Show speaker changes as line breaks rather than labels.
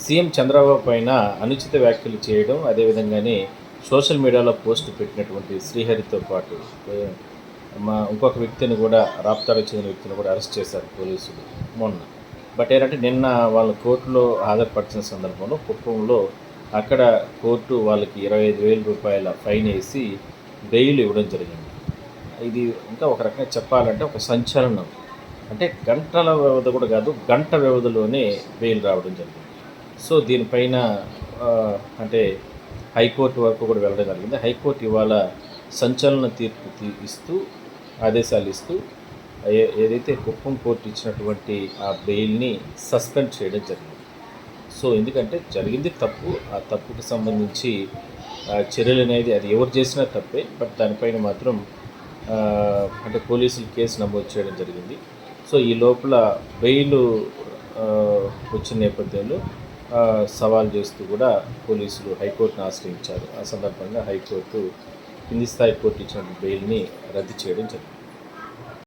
CM Chandrababu పైన అనుచిత వ్యాఖ్యలు చేయడం, అదేవిధంగానే సోషల్ మీడియాలో పోస్ట్ పెట్టినటువంటి శ్రీహరితో పాటు ఇంకొక వ్యక్తిని కూడా రాప్తాడుకు చెందిన వ్యక్తిని కూడా అరెస్ట్ చేశారు పోలీసులు మొన్న. బట్ ఏంటంటే నిన్న వాళ్ళ కోర్టులో హాజరుపరిచిన సందర్భంలో కుప్పంలో అక్కడ కోర్టు వాళ్ళకి 25,000 రూపాయల ఫైన్ వేసి బెయిల్ ఇవ్వడం జరిగింది. ఇది ఇంకా ఒక రకంగా చెప్పాలంటే ఒక సంచలనం. అంటే గంటల వ్యవధి కూడా కాదు, గంట వ్యవధిలోనే బెయిల్ రావడం జరిగింది. సో దీనిపైన అంటే హైకోర్టు వరకు కూడా వెళ్ళడం జరిగింది. హైకోర్టు ఇవాళ సంచలన తీర్పు ఇస్తూ ఆదేశాలు ఇస్తూ ఏదైతే కుప్పం కోర్టు ఇచ్చినటువంటి ఆ బెయిల్ని సస్పెండ్ చేయడం జరిగింది. సో ఎందుకంటే జరిగింది తప్పు, ఆ తప్పుకు సంబంధించి చర్యలు అనేది అది ఎవరు చేసినా తప్పే. బట్ దానిపైన మాత్రం అంటే పోలీసులు కేసు నమోదు చేయడం జరిగింది. సో ఈ లోపల బెయిల్ వచ్చిన నేపథ్యంలో సవాల్ చేస్తూ కూడా పోలీసులు హైకోర్టును ఆశ్రయించారు. ఆ సందర్భంగా హైకోర్టు కింది స్థాయి కోర్టు ఇచ్చినటువంటి బెయిల్ని రద్దు చేయడం జరిగింది.